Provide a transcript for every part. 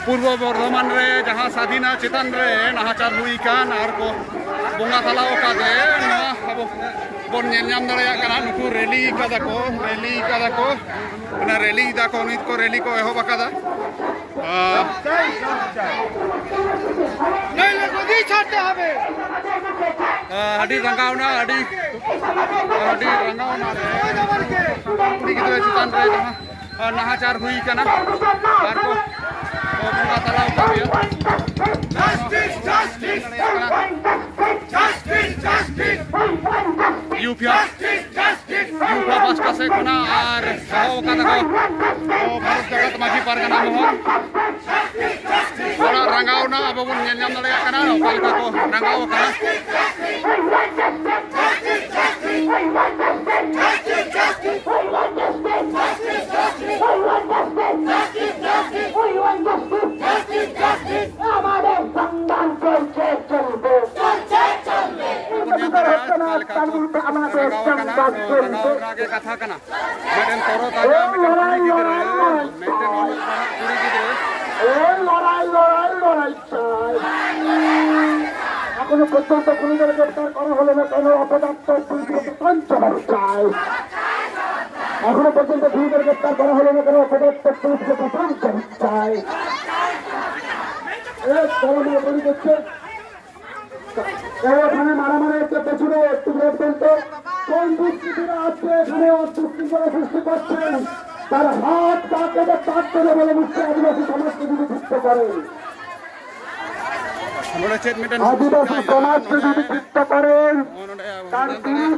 पूर्व बर्धमान रे जहाँ स्वाधीना चेतन रे नाहाचार हुई कान आर को बोंगा तला ओकादे अब बोन नेलनाम दड़ेया काना नुकु रैली कादा को ना रैली दा को नित को रैली को एहो बकादा नहीं ले गोदी छाटे हबे अडी रंगावना अडी रंगावना रे कुड़ी गिदरे चेतन रे जहाँ नाहाचार हुई काना आर को बोंगा तला ओकादे यूपिया पास्टा से खुना और सहो कादा को भारत जगत माजी पारगना मोहन थोड़ा रंगावना अब बन नेलनाम दड़ेया काना ओकालका को रंगाव काना कथा कना मेटेन तोरो ताजा मेटेन कुड़ी गिदरे मेटेन कुड़ी गिदरे লড়াই চাই এখনো পর্যন্ত খুনিদের গ্রেপ্তার করা হলো না কেন অপদার্থ পুলিশকে পঞ্চবার চাই এখনো পর্যন্ত খুনিদের গ্রেপ্তার করা হলো না কেন অপদার্থ পুলিশকে পঞ্চবার চাই এখানে মারামারি হচ্ছে পেছনে একটু দেখবেন তো কোন দুষ্কৃতীরা আছে এখানে দুষ্কৃতিরা সৃষ্টি করছেন তার হাত তাকে তার করে বলে মুখ্য আদিবাসী সমাজকে বিভক্ত করেন আদিবাসী সমাজকে বিভক্ত করেন তার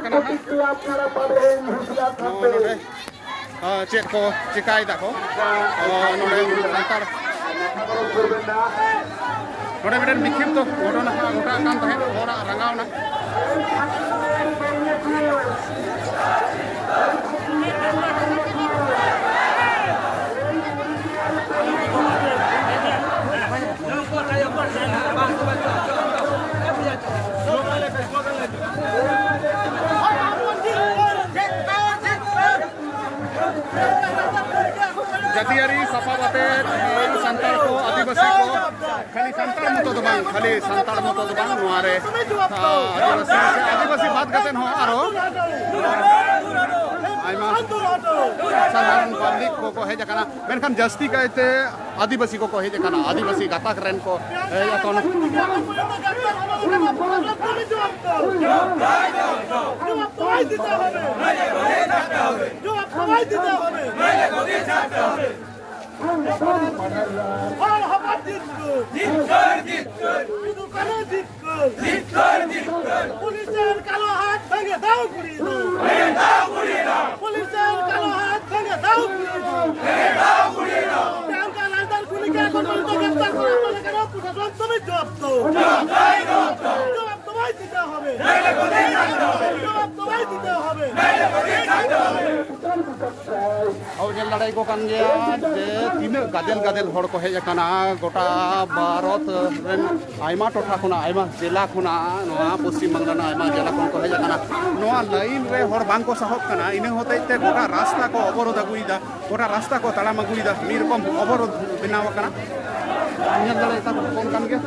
প্রতিক্রিয়া আপনারা পাবেন হুঁশিয়ার থাকবেন चेक को चिकाई दाको नोडे संतार नोडे मेटेन बिखिर तो घटना गोटा कान तहे होड़ा रंगावना जातियारी सफा बाते संताल को आदिवासी को खाली संताल मतो दो बांग खाली संताल मतो दो बांग नोआरे आदिवासी बात करते हो आरो आइमा साधारण पब्लिक को हे जकाना मेनखान जस्ती कहते आदिवासी को हे जकाना आदिवासी गाताक रेन को हे यातोन পুলিশের কালো হাত ভেঙে দাও গুড়ি দাও পুলিশের কালো হাত ভেঙে দাও গুড়ি দাও রাজধানী গুলিকে এখন পর্যন্ত গ্রেফতার করা হলো কেন প্রশাসন তুমি জবাব তোমায় দিতে হবে জবাব তোমায় দিতে হবে लड़ाई को कान गया जे तीन गादेल हड़ को हेज काना गोटा भारत रेन आयमा टोठा खुना आयमा जिला खुना नोआ पश्चिम बंगाल आयमा जिला खुन को हेज काना नोआ लाइन रे हड़ बांग को सहब काना इने होते ते गोटा रास्ता को अवरोध अगुइदा गोटा रास्ता को ताड़ाम अगुइदा मी रकम अवरोध बनाव काना ᱧᱮᱞ ᱫᱟᱲᱮ ता कोन कान गया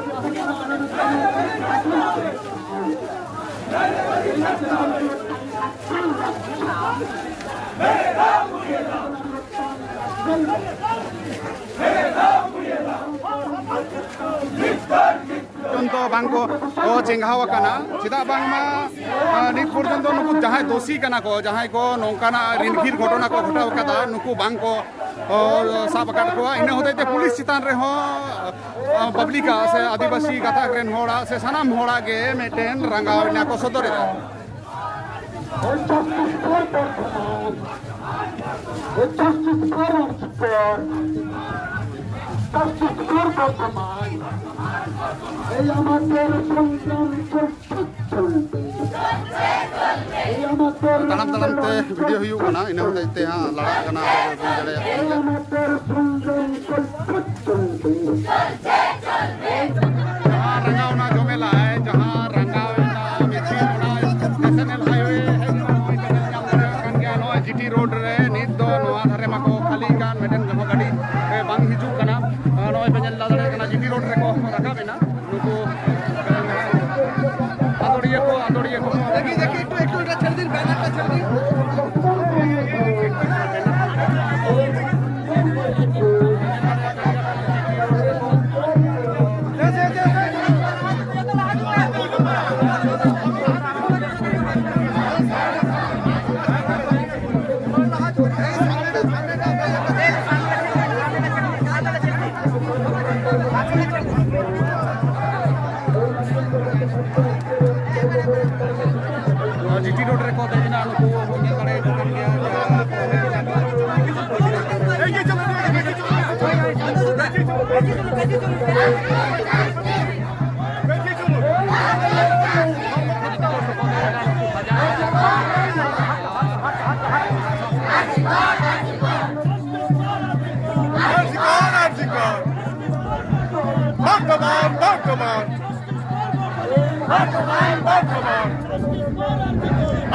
contoh bangko oh cenghawa kana cita bangma nit porjonto nuku jahai dosi kana ko jahai ko nongkana rinkhir घटना को घटाव kada nuku bangko sab akad ko ina hote te police चितान रे हो पब्लिक से आदिवासी गाथा रेन होड़ा से सनाम होड़ा के मेटेन रंगाव ना को सदरे tanam te video huyuk kana ina hote te ha lada kana रंगाव ना जमेला है जहाँ रंगाव ना मिची ना नेशनल हाईवे है जीटी रोड रे नित दो नोआ धारे माको खाली कान मेटेन गहो गाड़ी बांग हिजू कना नोय पेजल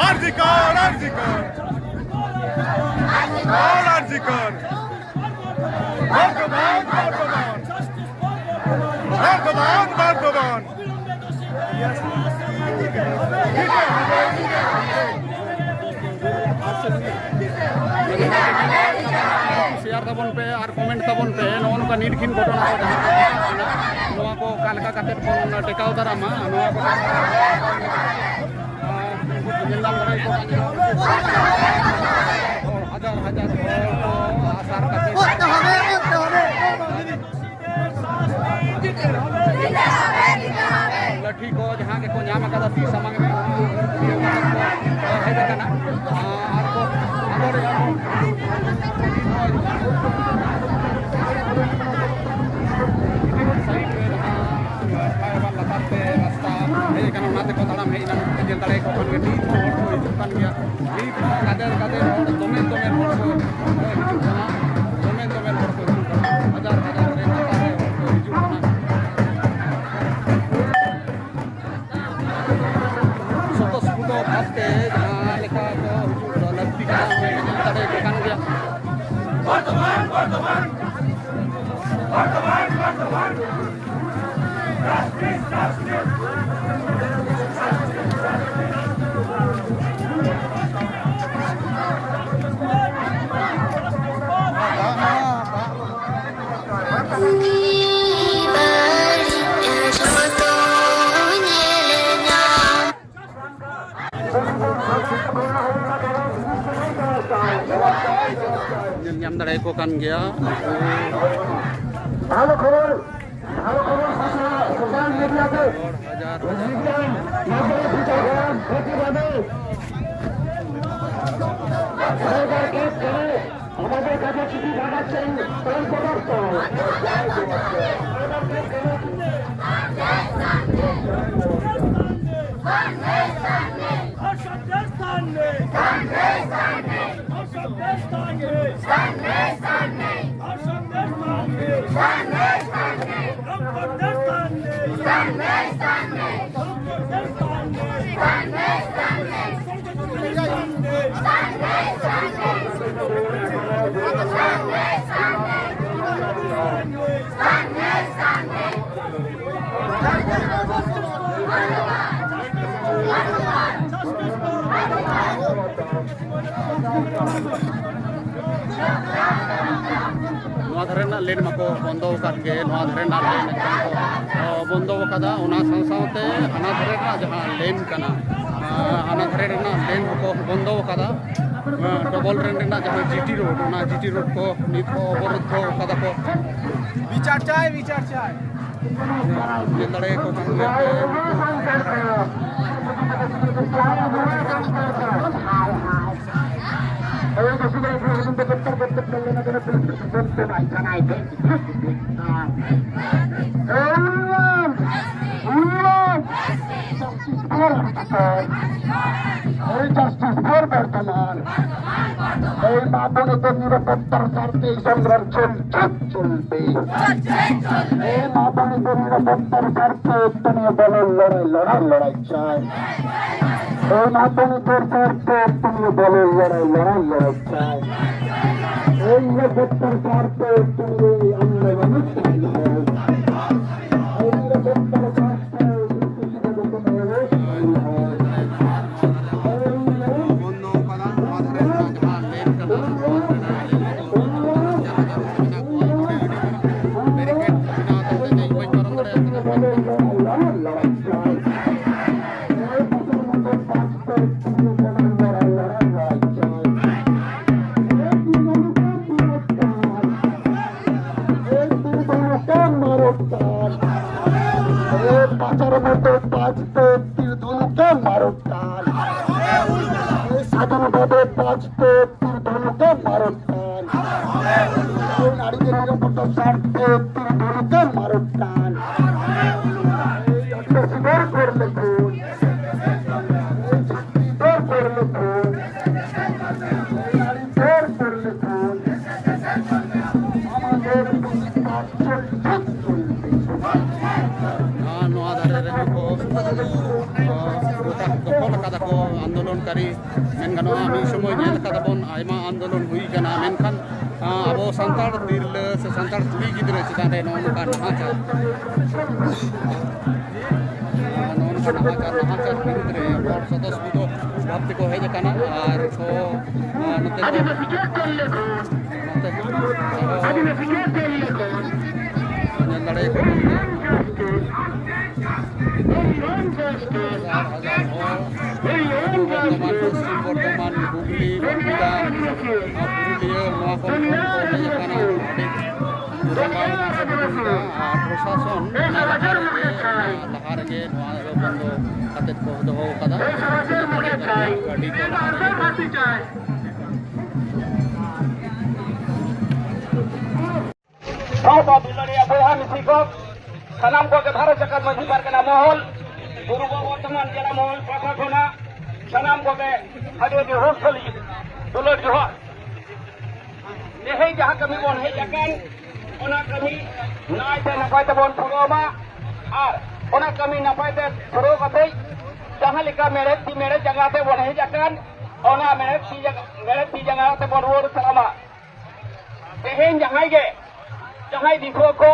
Arzikar, Arzikar. All Arzikar. Bardhaman, Bardhaman. Bardhaman, Bardhaman. Share तबन पे और कमेंट तबन पे नौका निर्खिन घटना को कालका काते बन टेकाव दारामा हजार हजार आसार लठी को जहाँ के को नाम का ती समंग में है देखना और को रास्ता है kan onate ko taram hei nan ke dare ko kan ni hor ko hijukan gya ni kader kader hor domen domen hor ko hijukana domen domen hor ko hijukana हजार हजार re kata re hor ko hijukana soto skudo bhaste jahan lekha ko hijuk lakti kana ke dare ko kan gya Bardhaman Bardhaman Bardhaman Bardhaman Justice Justice nyam darai ko kan gya ভালো খবর social মিডিয়াতে আমাদের কাছে চিঠি পাঠাচ্ছেন नवा धरेना लेन मको बंदो करके नवा धरेना लेन बंदो कदा उना संसावते अना धरेना जहां लेन कना अना धरेना लेन को बंदो कदा डबल रेना जहां जीटी रोड को नित को अवरुद्ध कदा को विचार चाय लड़ाई को Justice for Bardhaman. এই মা-বোনদের নিরাপত্তার স্বার্থে এই সংগ্রাম চলবে। এই মা-বোনদের নিরাপত্তার স্বার্থে একটা নিয়ে বলের লড়াই চাই। এই মা-বোনদের স্বার্থে একটা নিয়ে বলের লড়াই চাই। এই নিরাপত্তার স্বার্থে একটা নিয়ে আন্দোলন চাই। এই নিরাপত্তার স্বার্থে পাচার মতো বাঁচতে তীর্ধনুকে মারতাল স্বাধীনভাবে বাঁচতে তীর্ধনুকে মারতাল নারীদের নিরাপত্তার স্বার্থে তীর্ধনুকে মারতাল করলে খুন করলে খুন নারীদের করলে খুন আমাদের no ada जानकारी मेन गानोआ मी समय नेल कदाबन आयमा आंदोलन हुई कना मेनखान अब सानतार तिरले से सानतार कुड़ी गिद्रे चितान रे नोनका नाहाचार नाहाचार गिद्रे और सदस्य को भाबते को हेज कना और को नते लड़ाई को वर्तमान हुगली बंकुड़ा पुरुलिया प्रशासन लहा रगे बंद कते को दोहो कदा गाड़ी को बोहा मिसी को सानाम को भारत जगत मध्य पार्गना महल गुरु वर्तमान जिला महल प्रशासन सानाम को हजे होसली दुलर जोहर नेहे जहाँ कमी बन है जगन ओना कमी नाय ते नपाय ते बन पुरोमा और ओना कमी नपाय ते पुरो कते जहाँ लिखा मेरे जगह ते बन है जगन ओना मेरे ती जगह ते बन वो सलामा नेहे जहाँ दिखो को